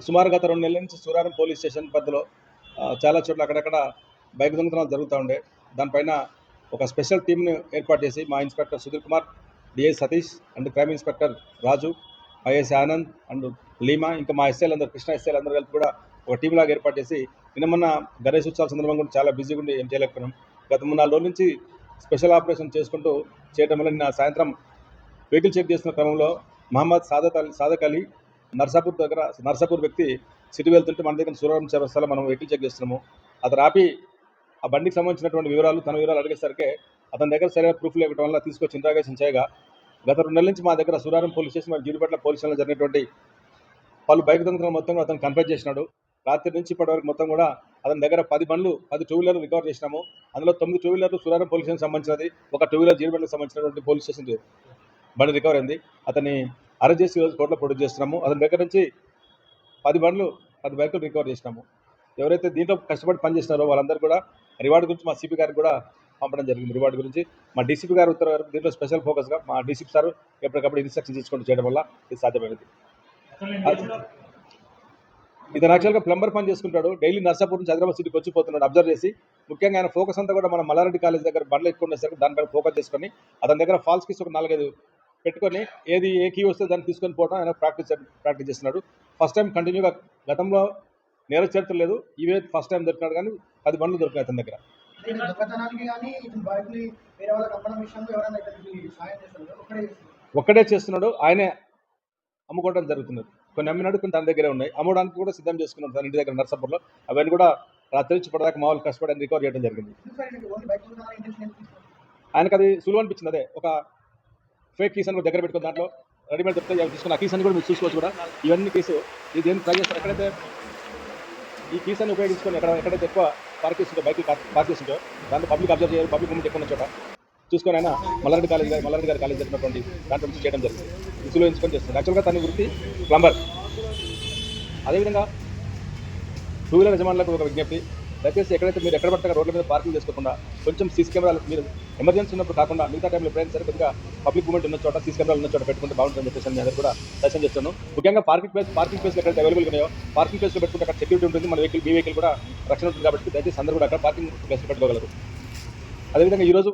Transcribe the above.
సుమారు గత 2 నెలల నుంచి సూరారం పోలీస్ స్టేషన్ పరిధిలో చాలా చోట్ల అక్కడక్కడ బైక్ దొంగతనాలు జరుగుతూ ఉండే. దానిపైన ఒక స్పెషల్ టీమ్‌ని ఏర్పాటు చేసి మా inspector Sudheer Kumar, DI Satish and crime inspector Raju, ISI Anand and Leema, ఇంకా మా ఎస్ఐలందరూ, కృష్ణ ఎస్ఐలందరూ కలిపి కూడా ఒక టీమ్ లాగా ఏర్పాటు చేసి నిన్న మొన్న గణేష్ ఉత్సవాల సందర్భంగా కూడా చాలా బిజీగా ఉండి ఏం చేయలేకపోయినాం. గత 3-4 రోజుల నుంచి స్పెషల్ ఆపరేషన్ చేసుకుంటూ చేయడం వల్ల నిన్న సాయంత్రం వెహికల్ చెక్ చేస్తున్న క్రమంలో మహమ్మద్ సాదక్ అలీ నర్సాపూర్ వ్యక్తి సిటీ వెళ్తుంటే మన దగ్గర సూరారం చౌరస్తాలో మనం వెహికల్ చెక్ చేస్తున్నాము. అతను ఆపి ఆ బండికి సంబంధించినటువంటి తన వివరాలు అడిగేసరికి అతని దగ్గర సరైన ప్రూఫ్ లేకపోవడం వల్ల తీసుకొచ్చి ఇంట్రాగేషన్ చేయగా గత 2 నెలల నుంచి మా దగ్గర సూరారం పోలీస్ స్టేషన్ మరియు జీడిపట్ల పోలీస్ స్టేషన్లో జరిగినటువంటి పలు బైక్ దొంగతనాలు మొత్తం కూడా అతను కన్ఫెస్ చేసినాడు. రాత్రి నుంచి ఇప్పటి వరకు మొత్తం కూడా అతని దగ్గర 10 టూ వీలర్లు రికవర్ చేసినాము. అందులో 9 టూ వీలర్లు సూరారం పోలీస్ స్టేషన్ సంబంధించినది, ఒక టూ వీలర్ జీడిపట్లకు సంబంధించినటువంటి పోలీస్ స్టేషన్ బండి రికవర్ అయింది. అతన్ని అరెస్ట్ చేసి ఈరోజు కోర్టులో ప్రొడ్యూస్ చేస్తున్నాము. అతని దగ్గర నుంచి 10 బైకులు రికవర్ చేసినాము. ఎవరైతే దీంట్లో కష్టపడి పనిచేస్తున్నారో వాళ్ళందరూ కూడా రివార్డు గురించి మా సిపి గారికి కూడా పంపడం జరిగింది. రివార్డు గురించి మా డీసీపీ గారు ఉత్తర్వు దీంట్లో స్పెషల్ ఫోకస్గా మా డీసీపీ సార్ ఎప్పటికప్పుడు ఇన్స్ట్రక్షన్ తీసుకుంటూ చేయడం వల్ల ఇది సాధ్యమైనది. ఇతను యాక్చువల్గా ప్లంబర్ పని చేసుకుంటాడు. డైలీ నర్సాపూర్ నుంచి హైదరాబాద్ సిటీకి వచ్చిపోతున్నాడు. అబ్జర్వ్ చేసి ముఖ్యంగా ఆయన ఫోకస్ అంతా కూడా మన మల్లారెడ్డి కాలేజ్ దగ్గర బండ్లు ఎక్కువ ఉండేసరికి దానిపైన ఫోకస్ చేసుకొని అతని దగ్గర ఫాల్స్ కీస్ ఒక 4-5 పెట్టుకొని ఏ కీ వస్తే దాన్ని తీసుకొని పోవడం ఆయన ప్రాక్టీస్ చేస్తున్నాడు. ఫస్ట్ టైం కంటిన్యూగా, గతంలో నేర చరిత్ర లేదు, ఇవే ఫస్ట్ టైం దొరికినాడు. కానీ 10 బండ్లు దొరికినాయి అతని దగ్గర. ఒక్కడే చేస్తున్నాడు, ఆయనే అమ్ముకోవడం జరుగుతున్నది. కొన్ని అమ్మినాడు, కొన్ని తన దగ్గరే ఉన్నాయి. అమ్మడానికి కూడా సిద్ధం చేసుకున్నాడు తన ఇంటి దగ్గర నర్సాపూర్లో. అవన్నీ కూడా రాత్రి నుంచి ఇప్పటిదాకా మామూలు కష్టపడి రికవర్ చేయడం జరిగింది. ఆయనకు అది సులువు అనిపించింది. అదే ఒక ఫేక్ కీస్ అని దగ్గర పెట్టుకుని దాంట్లో రెడీమేడ్ చెప్తే తీసుకున్న ఆ కీస్ అని కూడా మీరు చూసుకోవచ్చు. కూడా ఇవన్నీ కీసు ఇది దేనికి ట్రై చేస్తారు. ఎక్కడైతే ఈ కీస్ అని ఉపయోగించుకొని ఎక్కడైతే ఎక్కువ పార్క్ చేస్తుంటో, బైక్ పార్క్ చేస్తుంటో దాంట్లో పబ్లిక్ అబ్జర్వ్ చేయాలి, పబ్లిక్ మూమెంట్ ఎక్కువ ఉన్న చోట చూసుకొని ఆయన మల్లారెడ్డి గారి కాలేజ్ జరిగినటువంటి దాంట్లో నుంచి చేయడం జరిగింది. సులువు ఎంచుకొని చేస్తుంది. యాక్చువల్గా తన వృత్తి ప్లంబర్. అదేవిధంగా టూ వీలర్ యజమానులకు ఒక విజ్ఞప్తి, దయచేసి ఎక్కడైతే మీరు ఎక్కడ పడతారో రోడ్ల మీద పార్కింగ్ చేసుకోకుండా కొంచెం సీసీ కెమెరాలు మీరు ఎమర్జెన్సీ ఉన్నప్పుడు కాకుండా మిగతా టైంలో ఎప్పుడైనా సరే కొద్దిగా పబ్లిక్ మూమెంట్ ఉన్న చోట సీసీ కెమెరాలు ఉన్న చోట పెట్టుకుంటే బాగుంటుందని చెప్పేసి నేను కూడా సజెషన్ చేస్తాను. ముఖ్యంగా పార్కింగ్ ప్లేస్ ఎక్కడైతే అవైలబుల్గా ఉన్నాయో పార్కింగ్ ప్లేస్లో పెట్టుకుంటే అక్కడ సెక్యూరిటీ ఉంటుంది, మన మీ వెహికల్ కూడా రక్షణ ఉంటుంది. కాబట్టి దయచేసి అందరూ కూడా అక్కడ పార్కింగ్ ప్లేస్లో పెట్టుకోగలరు. అదేవిధంగా ఈరోజు